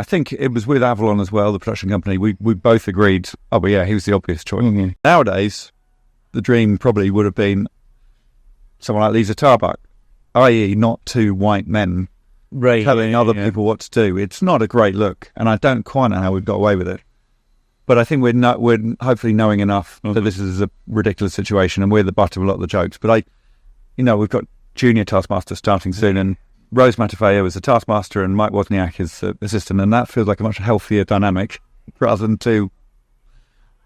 think it was with Avalon as well, the production company. We both agreed, oh, but yeah, he was the obvious choice. Mm-hmm. Nowadays, the dream probably would have been someone like Lisa Tarbuck, i.e. not two white men telling other people what to do. It's not a great look, and I don't quite know how we've got away with it. But I think we're hopefully knowing enough that this is a ridiculous situation, and we're the butt of a lot of the jokes. But we've got Junior Taskmaster starting soon, and Rose Matafeo is the Taskmaster, and Mike Wozniak is the assistant, and that feels like a much healthier dynamic rather than two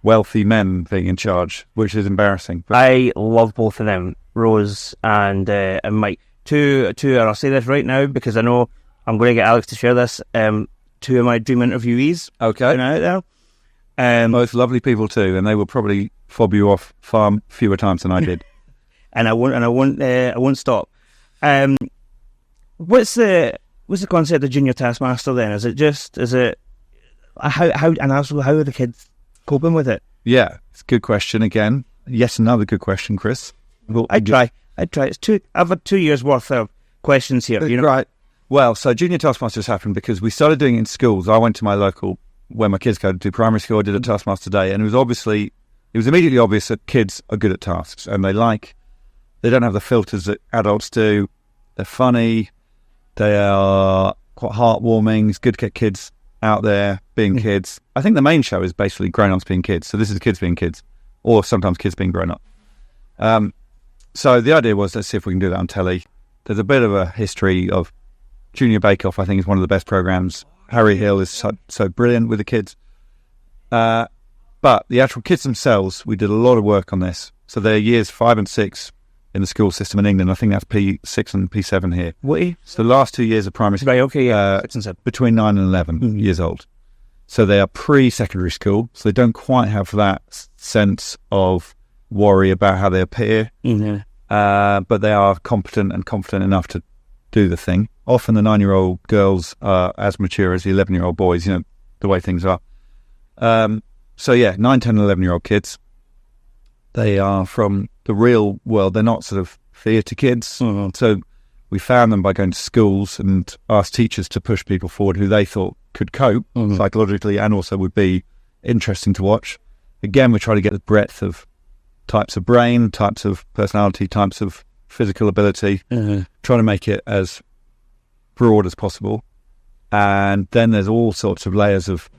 wealthy men being in charge, which is embarrassing. But I love both of them, Rose and Mike. Two, and I'll say this right now because I know I'm going to get Alex to share this. Two of my dream interviewees. Okay. Out there. Both lovely people too, and they will probably fob you off far fewer times than I did. and I won't stop. What's the concept of Junior Taskmaster then? How are the kids coping with it? Yeah, it's a good question again. Yes, another good question, Chris. I'd try. I've had 2 years worth of questions here. Right. Well, so Junior Taskmaster has happened because we started doing it in schools. I went to my local, where my kids go to primary school. I did a Taskmaster Day, and it was immediately obvious that kids are good at tasks, and they don't have the filters that adults do. They're funny. They are quite heartwarming. It's good to get kids out there being kids. I think the main show is basically grown-ups being kids. So this is kids being kids, or sometimes kids being grown-up. So the idea was, let's see if we can do that on telly. There's a bit of a history of Junior Bake Off. I think is one of the best programs. Harry Hill is so brilliant with the kids. But the actual kids themselves, we did a lot of work on this. So they're years 5 and 6 in the school system in England. I think that's P6 and P7 here. What? So the last 2 years of primary school. Right, okay, yeah. Between 9 and 11 years old. So they are pre-secondary school. So they don't quite have that sense of worry about how they appear. Mm-hmm. But they are competent and confident enough to do the thing. Often the 9-year-old girls are as mature as the 11-year-old boys, the way things are. So yeah, 9, 10 and 11-year-old kids. They are from the real world. They're not sort of theatre kids. Mm-hmm. So we found them by going to schools and asked teachers to push people forward who they thought could cope psychologically and also would be interesting to watch. Again, we try to get the breadth of types of brain, types of personality, types of physical ability, trying to make it as broad as possible. And then there's all sorts of layers of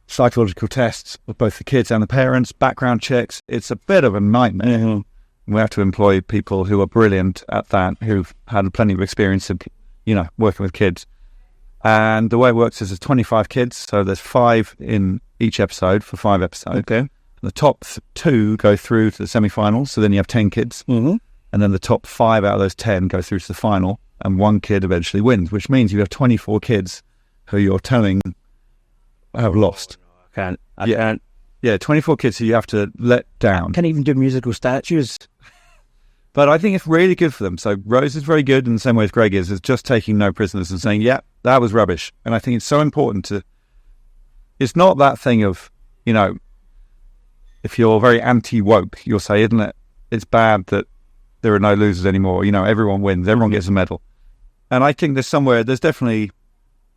psychological tests of both the kids and the parents, background checks. It's a bit of a nightmare. Mm-hmm. We have to employ people who are brilliant at that, who've had plenty of experience of, working with kids. And the way it works is there's 25 kids, so there's 5 in each episode for 5 episodes. Okay. The top 2 go through to the semi-finals, so then you have 10 kids. Mm-hmm. And then the top 5 out of those 10 go through to the final, and 1 kid eventually wins, which means you have 24 kids who you're telling have lost. I can't. Yeah, 24 kids who you have to let down. Can't even do musical statues. But I think it's really good for them. So Rose is very good in the same way as Greg is just taking no prisoners and saying, yeah, that was rubbish. And I think it's so important it's not that thing of, if you're very anti-woke, you'll say, isn't it? It's bad that there are no losers anymore. Everyone wins. Everyone gets a medal. And I think there's definitely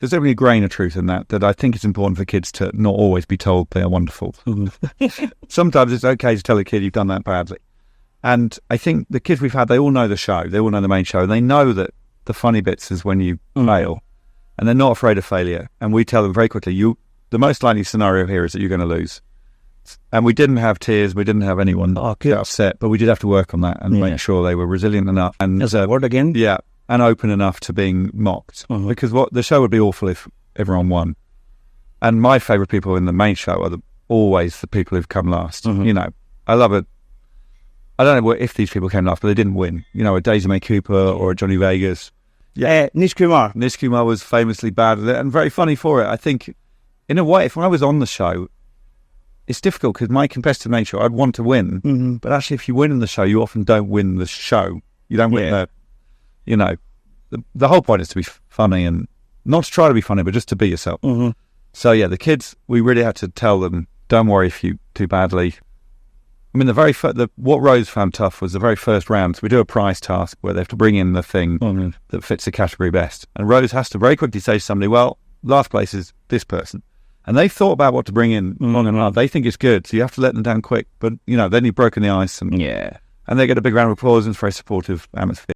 a grain of truth in that I think it's important for kids to not always be told they are wonderful. Sometimes it's okay to tell a kid you've done that badly. And I think the kids we've had, they all know the show. They all know the main show. They know that the funny bits is when you fail. And they're not afraid of failure. And we tell them very quickly, the most likely scenario here is that you're going to lose. And we didn't have tears. We didn't have anyone get upset. But we did have to work on that and make sure they were resilient enough. And is that word again? Yeah. And open enough to being mocked. Because the show would be awful if everyone won. And my favourite people in the main show are always the people who've come last. I love it. I don't know if these people came last, but they didn't win. A Daisy May Cooper or a Johnny Vegas. Yeah, Nish Kumar. Nish Kumar was famously bad at it and very funny for it. I think, in a way, when I was on the show, it's difficult because my competitive nature, I'd want to win. Mm-hmm. But actually, if you win in the show, you often don't win the show. You don't win the whole point is to be funny and not to try to be funny, but just to be yourself. Mm-hmm. So yeah, the kids, we really had to tell them, don't worry if you do badly. I mean, what Rose found tough was the very first round. So we do a prize task where they have to bring in the thing that fits the category best. And Rose has to very quickly say to somebody, well, last place is this person. And they've thought about what to bring in long and hard. They think it's good, so you have to let them down quick. But, then you've broken the ice. And they get a big round of applause and it's very supportive atmosphere.